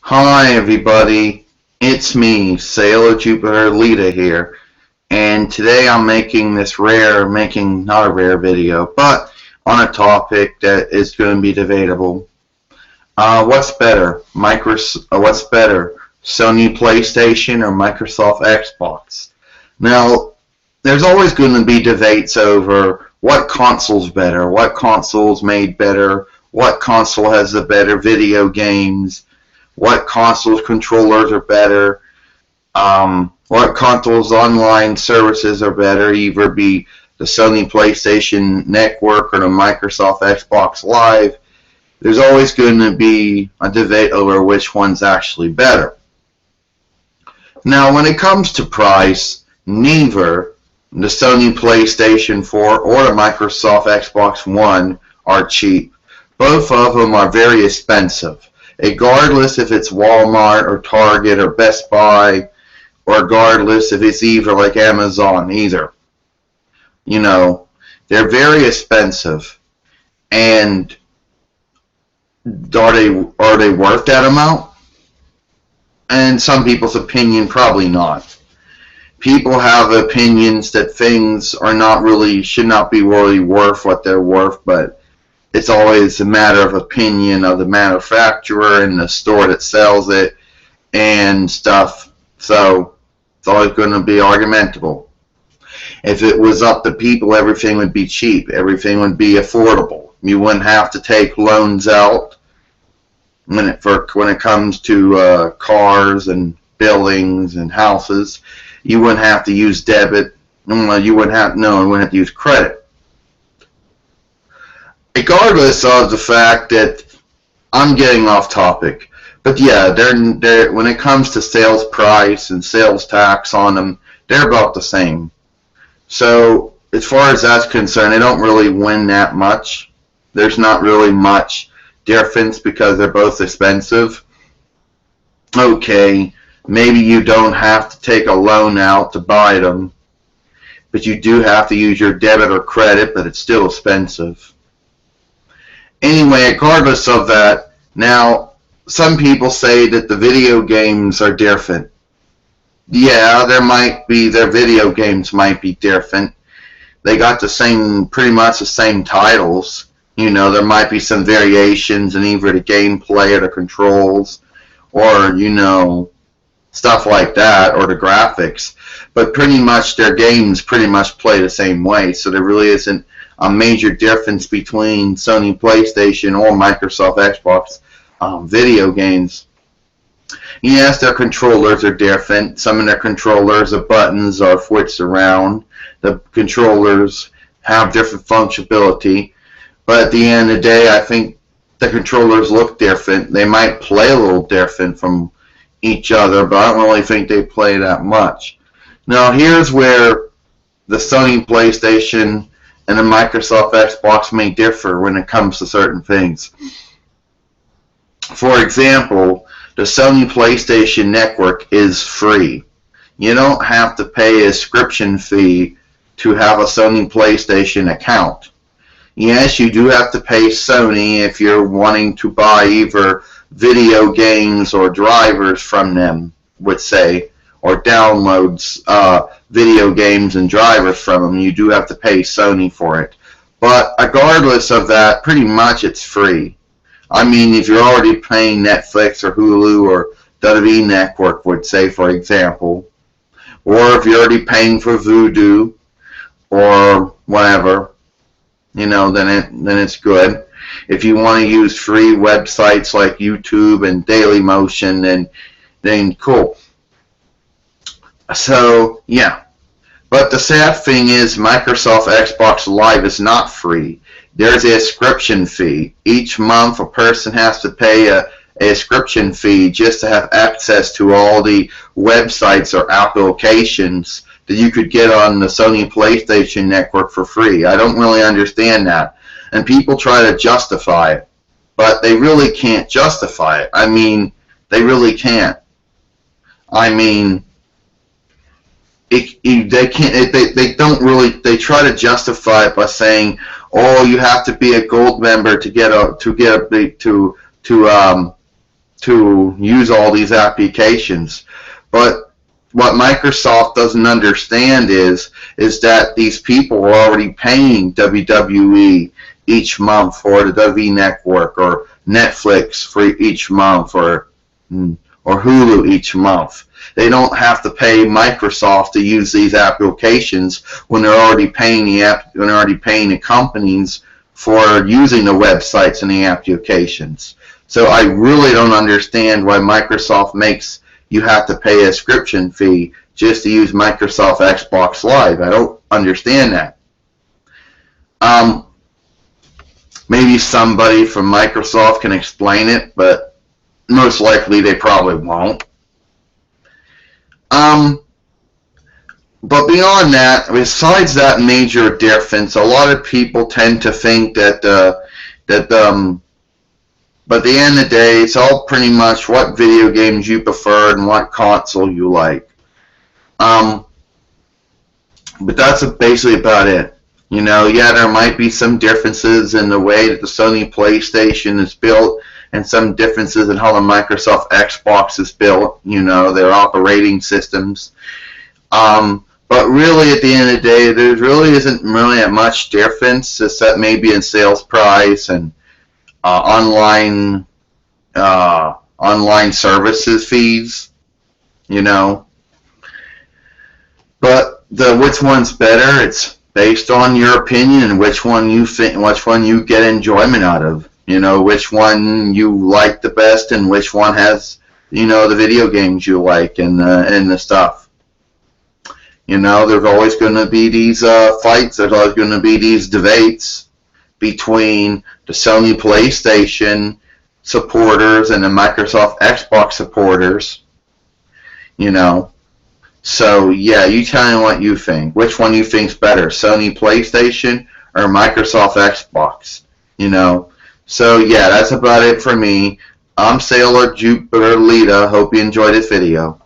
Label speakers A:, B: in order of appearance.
A: Hi everybody, it's me, Sailor Jupiter Lita here, and today I'm making not a rare video, but on a topic that is going to be debatable. What's better, Sony PlayStation or Microsoft Xbox? Now, there's always going to be debates over what console's better, what console's made better, what console has the better video games, what consoles controllers are better, what consoles online services are better, either be the Sony PlayStation Network or the Microsoft Xbox Live. There's always going to be a debate over which one's actually better. Now, when it comes to price, neither the Sony PlayStation 4 or the Microsoft Xbox One are cheap. Both of them are very expensive. Regardless if it's Walmart or Target or Best Buy, or regardless if it's either like Amazon either. You know, they're very expensive. And are they worth that amount? In some people's opinion, probably not. People have opinions that things should not be really worth what they're worth, but it's always a matter of opinion of the manufacturer and the store that sells it and stuff. So it's always going to be argumentable. If it was up to people, everything would be cheap. Everything would be affordable. You wouldn't have to take loans out when it comes to cars and buildings and houses. You wouldn't have to use debit. You wouldn't have to use credit. Regardless of the fact that I'm getting off topic, but yeah, when it comes to sales price and sales tax on them, they're about the same. So as far as that's concerned, they don't really win that much. There's not really much difference because they're both expensive. Okay, maybe you don't have to take a loan out to buy them, but you do have to use your debit or credit, but it's still expensive. Anyway, regardless of that, now, some people say that the video games are different. Yeah, their video games might be different. They got pretty much the same titles. You know, there might be some variations in either the gameplay or the controls, or, you know, stuff like that, or the graphics. But pretty much their games pretty much play the same way, so there really isn't a major difference between Sony PlayStation or Microsoft Xbox video games. Yes, their controllers are different. Some of their controllers, the buttons are switched around. The controllers have different functionality. But at the end of the day, I think the controllers look different. They might play a little different from each other, but I don't really think they play that much. Now, here's where the Sony PlayStation and the Microsoft Xbox may differ when it comes to certain things. For example, the Sony PlayStation Network is free. You don't have to pay a subscription fee to have a Sony PlayStation account. Yes, you do have to pay Sony if you're wanting to buy either video games or drivers from them, would say, or downloads video games and drivers from them. You do have to pay Sony for it. But regardless of that, pretty much it's free. I mean, if you're already paying Netflix or Hulu or WWE Network, would say, for example, or if you're already paying for Vudu or whatever, you know, then it's good. If you want to use free websites like YouTube and Dailymotion, then cool. So, yeah. But the sad thing is Microsoft Xbox Live is not free. There's a subscription fee. Each month a person has to pay a subscription fee just to have access to all the websites or applications that you could get on the Sony PlayStation Network for free. I don't really understand that. And people try to justify it. But they really can't justify it. I mean, they really can't. I mean, they can't. They don't really. They try to justify it by saying, "Oh, you have to be a gold member to to use all these applications. But what Microsoft doesn't understand is that these people are already paying WWE each month for the WWE Network, or Netflix for each month, or Hulu each month. They don't have to pay Microsoft to use these applications when they're already paying the companies for using the websites and the applications. So I really don't understand why Microsoft makes you have to pay a subscription fee just to use Microsoft Xbox Live. I don't understand that. Maybe somebody from Microsoft can explain it, but most likely they probably won't. But beyond that, besides that major difference, a lot of people tend to think that but at the end of the day, it's all pretty much what video games you prefer and what console you like. But that's basically about it. You know, yeah, there might be some differences in the way that the Sony PlayStation is built, and some differences in how the Microsoft Xbox is built, you know, their operating systems. But really, at the end of the day, there really isn't really that much difference, except maybe in sales price and online services fees, you know. But which one's better? It's based on your opinion and which one you get enjoyment out of. You know, which one you like the best, and which one has, you know, the video games you like and the stuff. You know, there's always going to be these fights. There's always going to be these debates between the Sony PlayStation supporters and the Microsoft Xbox supporters. You know, so yeah, you tell me what you think. Which one you think's better, Sony PlayStation or Microsoft Xbox? You know. So yeah, that's about it for me. I'm Sailor Jupiter Lita. Hope you enjoyed this video.